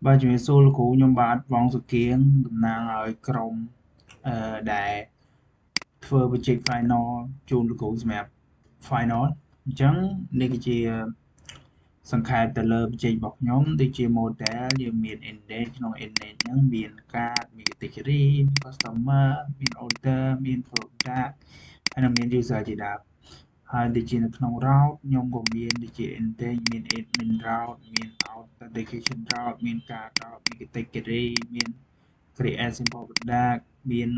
Baជំរាបសួរលោកគ្រូខ្ញុំបាទវងសុគៀងតំណាងឲ្យក្រុមដែលធ្វើវិជ័យ final ជូនលោកគ្រូសម្រាប់ final អញ្ចឹងនេះគឺជាសង្ខេបទៅលើវិជ័យរបស់ខ្ញុំដូចជា model យើងមាន index ក្នុង index ហ្នឹងមាន card មាន category មាន customer មាន order មាន product ហើយនិងមាន user ជាដើមហើយដូចជានៅក្នុង route ខ្ញុំក៏មានដូចជា index មាន admin route មាន authentication route មាន card route មាន category មាន create simple product មាន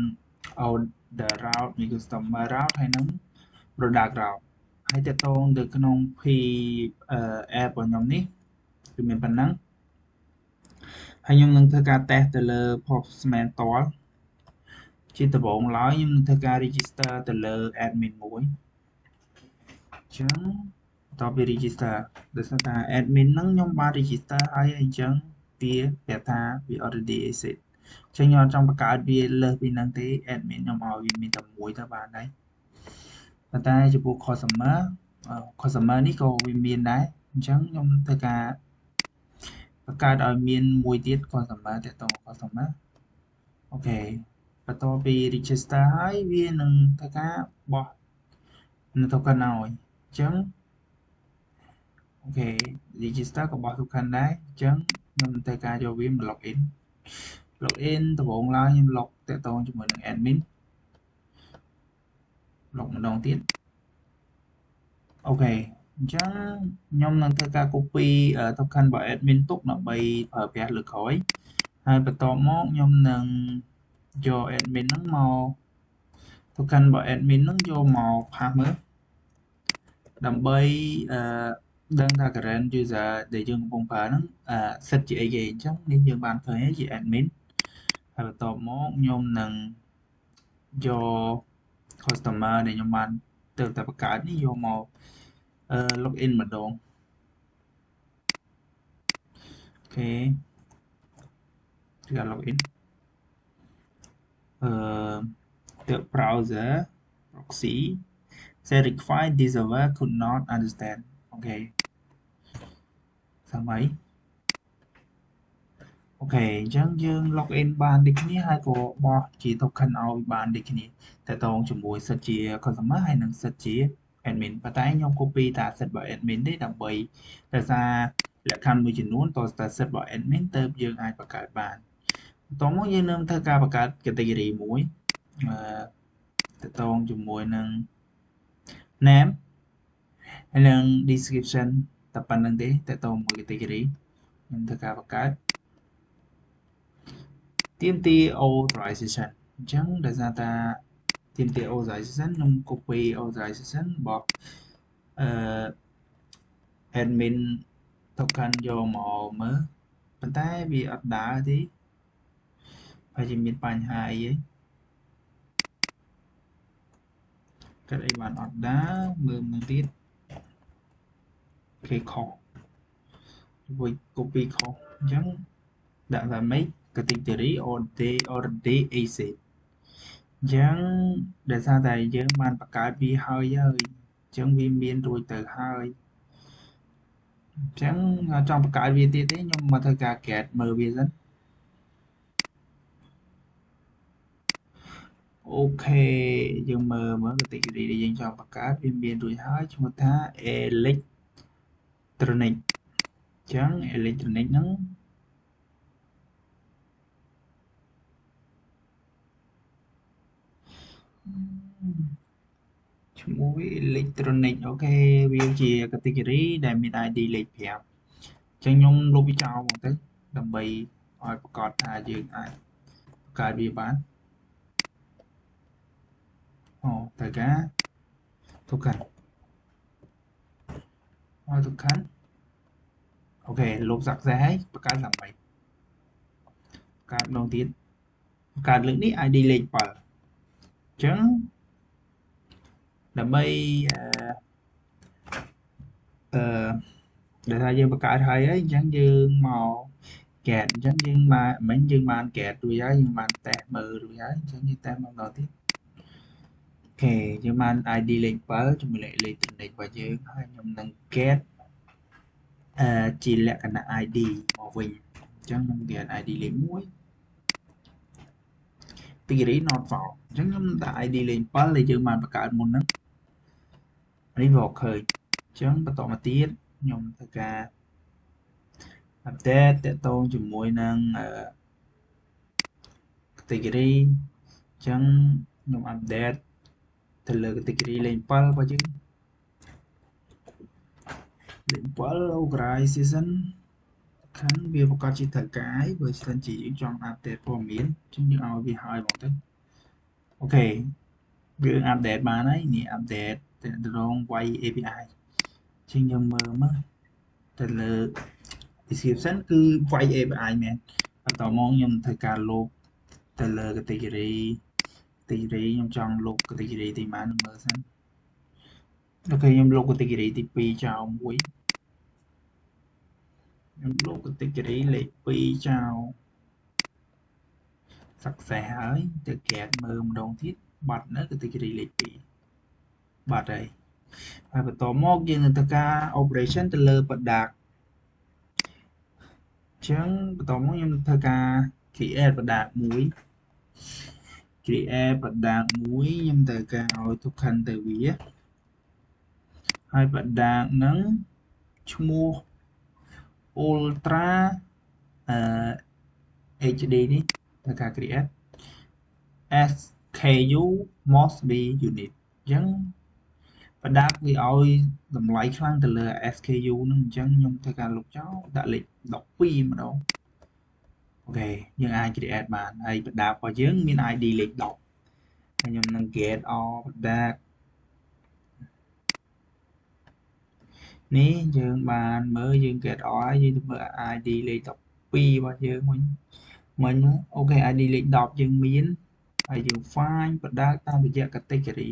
order route មាន customer route ហើយនិង product route ហើយតកតងទៅក្នុង P app របស់ខ្ញុំនេះគឺមានប៉ុណ្ណឹងហើយខ្ញុំនឹងធ្វើការ test ទៅលើ postman តលជាដំបូងឡើយខ្ញុំនឹងធ្វើការ register ទៅលើ admin មួយអញ្ចឹងបន្ទាប់ពី register ដោយសារតា admin ហ្នឹងខ្ញុំបាន register ហើយអញ្ចឹងវាប្រាប់ថាវា already exist អញ្ចឹងខ្ញុំអត់ចង់បង្កើតវាលើសពីហ្នឹងទេ admin ខ្ញុំឲ្យវាមានតែមួយទៅបានហើយប៉ុន្តែចំពោះ customer នេះក៏វាមានដែរអញ្ចឹងខ្ញុំធ្វើការបង្កើតឲ្យមានមួយទៀត customer តកតង customer អូខេបន្ទាប់ពី register ហើយវានឹងធ្វើការបោះនៅ token ឲ្យអញ្ចឹងអូខេ register ក៏បោះ token ដែរអញ្ចឹងខ្ញុំនឹងធ្វើការយកវាមក login ដំបូងឡើយខ្ញុំ log តកតងជាមួយនឹង admin log ម្ដងទៀតអូខេអញ្ចឹងខ្ញុំនឹងធ្វើការ copy token របស់ admin ទុកដើម្បីប្រើប្រាស់លើក្រោយហើយបន្ទាប់មកខ្ញុំនឹងយក admin ហ្នឹងមក token របស់ admin ហ្នឹងយកមក pass មើលដើម្បីដឹងថា current user ដែលយើងកំពុងប្រើហ្នឹងសិតជាអីគេអញ្ចឹងនេះយើងបានឃើញហើយជា admin ហើយបន្ទាប់មកខ្ញុំនឹងយក customer ដែលខ្ញុំបានទៅតែបង្កើតនេះយកមក login ម្ដងអូខេគឺ login ទៅ browser proxy say require this server could not understand អូខេសម័យអូខេអញ្ចឹងយើង login បានដូចគ្នាហើយក៏បោះជា token ឲ្យបានដូចគ្នាតកតងជាមួយសិតជា customer ហើយនិងសិតជា admin ប៉ុន្តែខ្ញុំ copy តាសិតរបស់ admin ទេដើម្បីដោយសារលក្ខខណ្ឌមួយចំនួនតើសិតរបស់ admin ទៅយើងអាចបង្កើតបានបន្ទាប់មកយើងនឹងធ្វើការបង្កើត category មួយតកតងជាមួយនឹង name ហើយនិង description តែប៉ុណ្្នឹងទេតកតងមួយ category ខ្ញុំធ្វើការបង្កើតទាមទារ authorization អញ្ចឹងដោយសារតាទាមទារ authorization ខ្ញុំ copy authorization របស់admin token យកមកមើលប៉ុន្តែវាអត់ដើរទេហើយជាមានបញ្ហាអីកើតអីបានអត់ដើរមើលមួយទៀតគេខុសវិញ copy ខុសអញ្ចឹងដាក់ថាម៉េច category already exist អញ្ចឹងដោយសារតែយើងបានបង្កើតវាហើយអញ្ចឹងវាមានរួចទៅហើយអញ្ចឹងចង់បង្កើតវាទៀតទេខ្ញុំមកធ្វើការ get មើលវាសិនអូខេយើងមើល category ដែលយើងចង់បង្កើតវាមានរួចហើយឈ្មោះថា electronic អញ្ចឹង electronic ហ្នឹងឈ្មោះវា electronic អូខេវាជា category ដែលមាន ID លេខ5អញ្ចឹងខ្ញុំលុបវាចោលមកទៅដើម្បីឲ្យប្រកាសថាយើងអាចបង្កើតវាបានត្រូវការ token ឲ្យ token អូខេលុប success ហើយបង្កើតឡើងវិញបង្កើតម្ដងទៀតបង្កើតលើកនេះ ID លេខ7អញ្ចឹងដើម្បីដែលថាយើងបង្កើតហើយអញ្ចឹងយើងមក get អញ្ចឹងយើងមកមិញយើងបាន get រួចហើយយើងបាន test មើលរួចហើយអញ្ចឹងយើង test ម្ដងទៀតអូខេយើងបាន ID លេខ7ជាមួយលេខ electronic របស់យើងហើយខ្ញុំនឹង get ជាលក្ខណៈ ID មកវិញ ចឹងខ្ញុំ get ID លេខ1 degree not found ចឹងខ្ញុំដាក់ ID លេខ7ដែលយើងបានបង្កើតមុនហ្នឹងនេះវាឃើញចឹងបន្តមកទៀតខ្ញុំធ្វើការ update តកតងជាមួយនឹង category ចឹងខ្ញុំ update ទៅលើ category លេខ7របស់យើងលេខ7 localization ខាងវាប្រកាសជាត្រូវការហើយបើសិនជាយើងចង់ update ព័ត៌មានចឹងយើងឲ្យវាហើយហ្មងទៅអូខេយើង update បានហើយនេះ update ទៅរង Y API ចឹងយើងមើលមកទៅលើ description គឺ Y API មែនបន្តមកខ្ញុំធ្វើការលុបទៅលើ category ខ្ញុំចង់លុប category ទីម៉ានមើលសិនអូខេខ្ញុំលុប category ទី2ចោលមួយខ្ញុំលុប category លេខ2ចោល success ហើយទៅ get មើលម្ដងទៀតបាត់នៅ category លេខ2បាត់ហើយបន្តមកយើងនឹងធ្វើការ operation ទៅលើ product ចឹងបន្តមកខ្ញុំធ្វើការ create product មួយ create product មួយខ្ញុំត្រូវការឲ្យ token ទៅវាហើយ product ហ្នឹងឈ្មោះ ultra HD នេះត្រូវការ create SKU must be unit អញ្ចឹង product វាឲ្យតម្លៃខ្លាំងទៅលើ SKU ហ្នឹងអញ្ចឹងខ្ញុំធ្វើការលុបចោលដាក់លេខ12ម្ដងអូខេយើងអាច create បានហើយ product របស់យើងមាន ID លេខ10ហើយខ្ញុំនឹង get all product នេះយើងបានមើលយើង get all ហើយយើងទៅមើល ID លេខ12របស់យើងមិញអូខេ ID លេខ10យើងមានហើយយើង find product តាមរយៈ category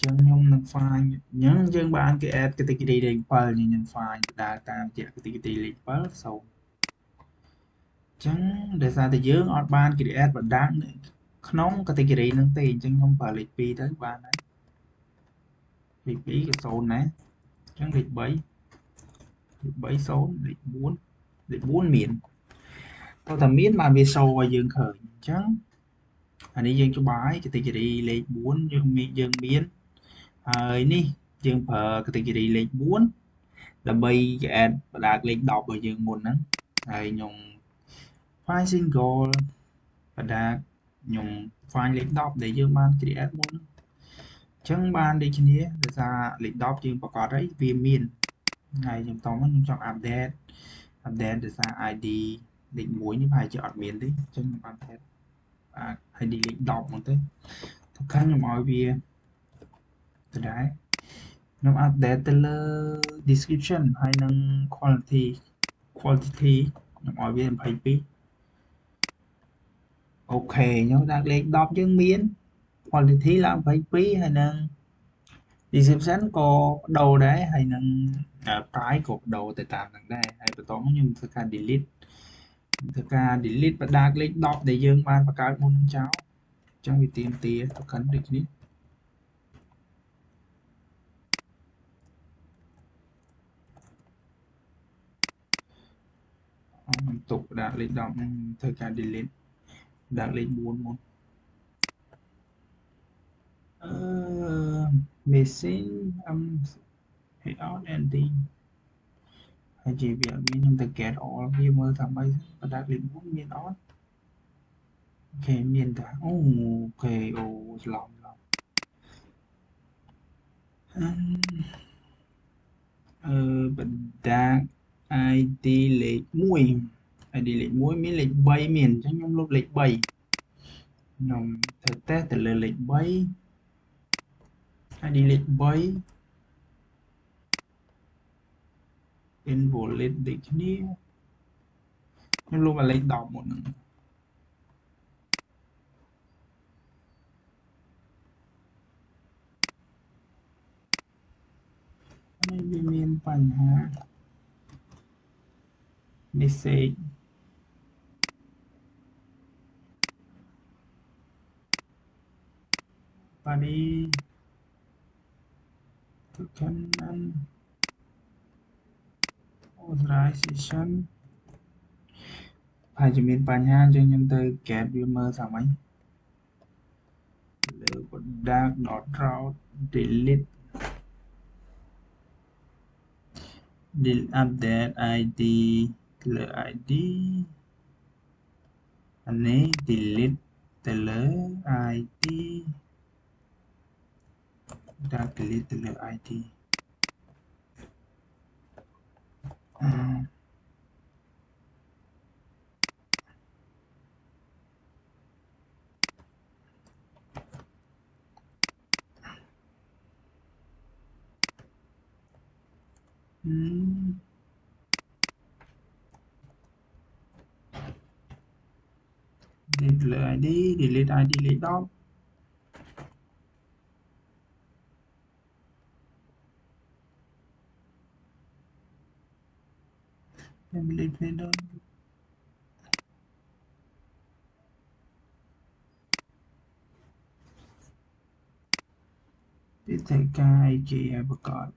ចឹងខ្ញុំនឹង find អញ្ចឹងយើងបានគេ add category លេខ7យើង find product តាមរយៈ category លេខ7សូមចឹងដោយសារតែយើងអត់បាន create product ក្នុង category ហ្នឹងទេអញ្ចឹងខ្ញុំប្រើលេខ2ទៅបានហើយលេខ2ក៏0ដែរអញ្ចឹងលេខ3 0លេខ4មានតើតាមានបានវា show ឲ្យយើងឃើញអញ្ចឹងអានេះយើងច្បាស់ហើយ category លេខ4យើងមានហើយនេះយើងប្រើ category លេខ4ដើម្បី add product លេខ10របស់យើងមុនហ្នឹងហើយខ្ញុំ find single product ខ្ញុំ find លេខ10ដែលយើងបាន create មុនហ្នឹងអញ្ចឹងបានដូចគ្នាដោយសារលេខ10យើងប្រកាសហើយវាមានហើយខ្ញុំតោះមកខ្ញុំចង់ update ដោយសារ ID លេខ1នេះប្រហែលជាអត់មានទេអញ្ចឹងខ្ញុំ update ID លេខ10មកទៅខាងខ្ញុំឲ្យវាទៅដែរខ្ញុំ update ទៅលើ description ហើយនឹង quality ខ្ញុំឲ្យវា22អូខេខ្ញុំដាក់លេខ10យើងមាន quality ឡើង22ហើយនឹង description ក៏បដូរដែរហើយនឹង price ក៏បដូរទៅតាមហ្នឹងដែរហើយបន្តមកខ្ញុំធ្វើការ delete product លេខ10ដែលយើងបានបង្កើតមុននឹងចោលអញ្ចឹងវាទាមទារ token ដូចនេះខ្ញុំទុកដាក់លេខ10ហ្នឹងធ្វើការ delete ដាក់លេខ4មុនmissing payout ending ហើយជាវាខ្ញុំទៅ get all វាមើលថាម៉េចប្រដាប់លេខ4មានអត់អូខេមានតាអូខេអូច្រឡំបណ្ដា ID លេខ1 ID លេខ1មានលេខ3មានអញ្ចឹងខ្ញុំលុបលេខ3ខ្ញុំធ្វើតេស្តទៅលើលេខ3 ID លេខ3 invalid ដូចគ្នាខ្ញុំលុបលេខ10មុនហ្នឹងនេះវាមានបញ្ហា message body token authorization ហើយជាមានបញ្ហាអញ្ចឹងខ្ញុំទៅ get វាមើលថាម៉េចលើ product not route delete update ID លើ ID អានេះ delete ទៅលើ ID delete ទៅលើ ID delete លើ ID delete ID លេខ10delete ពេលដល់ពីតែកាយគេឲ្យប្រកាស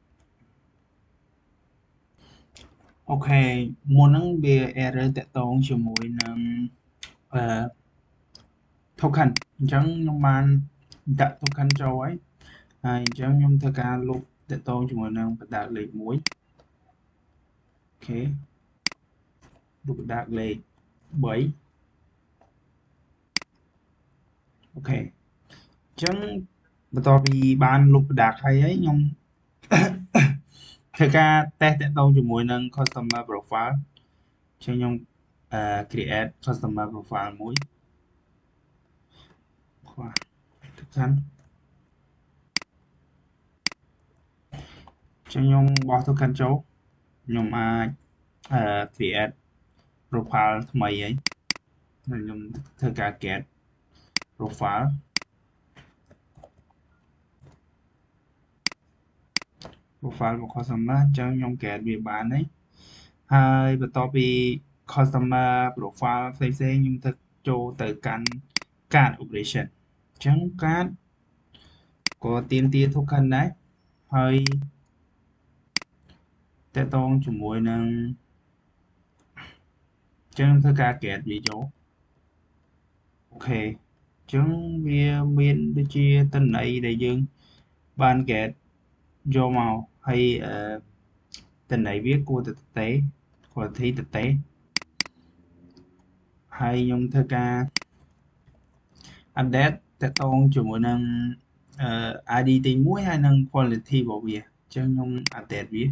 អូខេមុនហ្នឹងវា error តាក់ទងជាមួយនឹងtoken អញ្ចឹងខ្ញុំបានដាក់ token ចូលហើយអញ្ចឹងខ្ញុំធ្វើការលុបតាក់ទងជាមួយនឹងបដាកលេខ1អូខេលុបបដាកលេខ3អូខេអញ្ចឹងបន្ទាប់ពីបានលុបបដាកហើយខ្ញុំធ្វើការតេស្តតាក់ទងជាមួយនឹង customer profile អញ្ចឹងខ្ញុំcreate customer profile មួយខ្វះទឹកខាន់អញ្ចឹងខ្ញុំបោះ token ចូលខ្ញុំអាច create profile ថ្មីហើយខ្ញុំធ្វើការ get profile របស់ customer អញ្ចឹងខ្ញុំ get វាបានហើយហើយបន្ទាប់ពី customer profile ផ្សេងៗខ្ញុំទៅចូលទៅកាន់ card operation អញ្ចឹង card ក៏ទាមទារ token ដែរហើយតកតងជាមួយនឹងអញ្ចឹងធ្វើការ get វាចូលអូខេអញ្ចឹងវាមានដូចជាតន័យដែលយើងបាន get យកមកហើយតន័យវាគួរតែតេ quality តេហើយខ្ញុំធ្វើការ update តកតងជាមួយនឹង ID ទី1ហើយនឹង quality របស់វាអញ្ចឹងខ្ញុំ update វា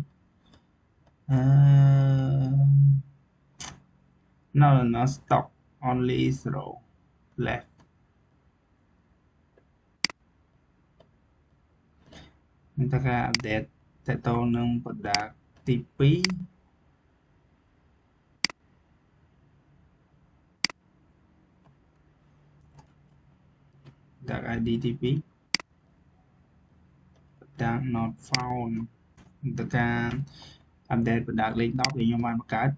no stock only 0 left ខ្ញុំធ្វើការ update តកតងនឹង product ទី2ដាក់ ID ទី2 product not found ទៅការ update product លេខ10ដែលខ្ញុំបានបង្កើត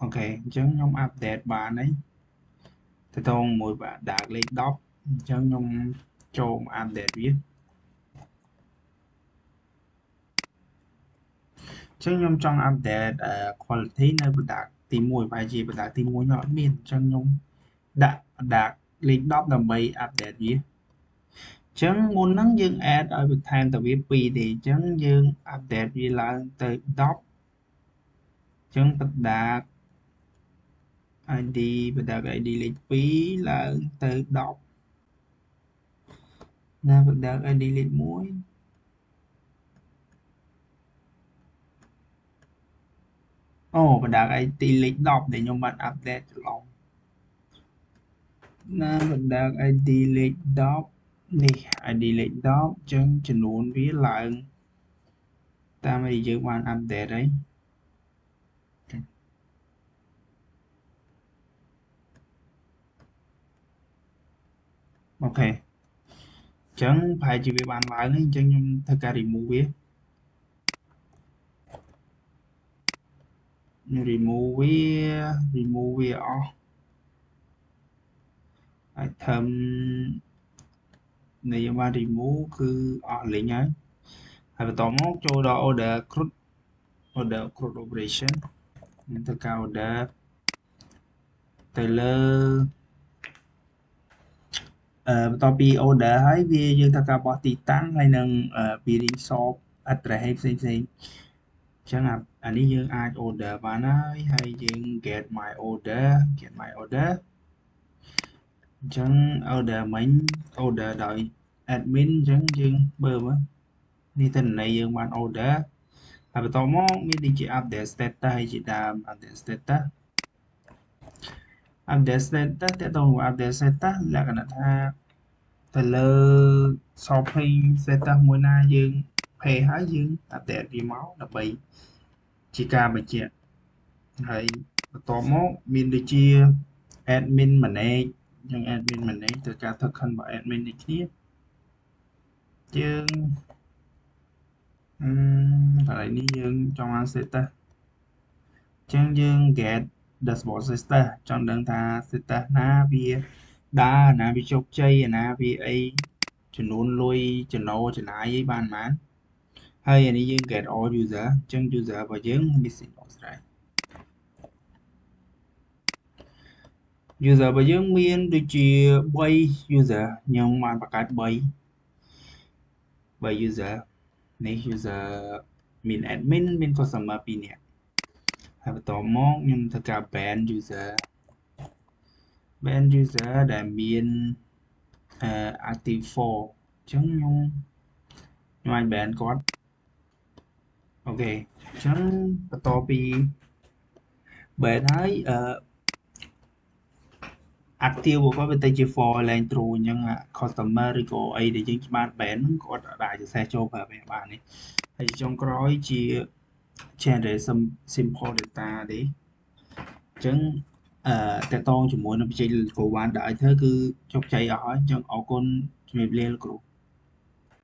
អូខេអញ្ចឹងខ្ញុំ update បានហើយទៅតងមួយ product លេខ10អញ្ចឹងខ្ញុំចូល update វាអញ្ចឹងខ្ញុំចង់ update quality នៅ product ទី1ប្រហែលជា product ទី1ខ្ញុំអត់មានអញ្ចឹងខ្ញុំដាក់ product លេខ10ដើម្បី update វាអញ្ចឹងមុនហ្នឹងយើង add ឲ្យបន្ថែមតែវា2ទេអញ្ចឹងយើង update វាឡើងទៅ10អញ្ចឹង product ID លេខ2ឡើងទៅ10ណា product ID លេខ1អូ product ID លេខ10ដែលខ្ញុំបាន update ច្រឡំណា product ID លេខ10នេះ ID លេខ10អញ្ចឹងចំនួនវាឡើងតាមដែលយើងបាន update ហើយអូខេអញ្ចឹងប្រហែលជាវាបានឡើងហើយអញ្ចឹងខ្ញុំធ្វើការ remove វា remove វាអស់ item នៃយើងបាន remove គឺអស់លេងហើយបន្តមកចូលដល់ order crude operation ខ្ញុំធ្វើការ order ទៅលើបន្ទាប់ពី order ហើយវាយើងត្រូវការបោះទីតាំងហើយនឹង billing shop address ផ្សេងៗអញ្ចឹងអានេះយើងអាច order បានហើយយើង get my order អញ្ចឹង order មិញ order ដោយ admin អញ្ចឹងយើងមើលមើលនេះទិន្នន័យយើងបាន order ហើយបន្តមកមានដូចជា update status ហើយជាដើម update status តើតើត update status លក្ខណៈថាទៅលើ shopping status មួយណាយើង pay ហើយយើង update វាមកដើម្បីជាការបញ្ជាក់ហើយបន្តមកមានដូចជា admin manage យើង admin manage ទៅការធ្វើខណ្ឌរបស់ admin នេះគ្នាយើងកន្លែងនេះយើងចង់បាន status អញ្ចឹងយើង get dashboard status ចង់ដឹងថា status ណាវាដើរណាវាជោគជ័យណាវាអីចំនួនលុយចំណូលចំណាយអីបានប៉ុន្មានហើយអានេះយើង get all user អញ្ចឹង user របស់យើង missing Australia user របស់យើងមានដូចជា3 user ខ្ញុំបានបង្កើត3 user នេះ user មាន admin មាន customer 2 នាក់ហើយបន្តមកខ្ញុំធ្វើការ ban user ដែលមាន active 4អញ្ចឹងខ្ញុំអាច ban គាត់អូខេអញ្ចឹងបន្តពី ban ហើយactive របស់គាត់វាទៅជា for ឡើង true អញ្ចឹង customer ឬក៏អីដែលយើងបាន ban ហ្នឹងគាត់អាចសរសេរចូលប្រើប្រាស់បាននេះហើយចុងក្រោយជា generate some simple data ទេអញ្ចឹងតកតងជាមួយនឹងបច្ចេកវិទ្យាលោកគ្រូបានដាក់ឲ្យធ្វើគឺជោគជ័យអស់ហើយអញ្ចឹងអរគុណជំរាបលាលោកគ្រូ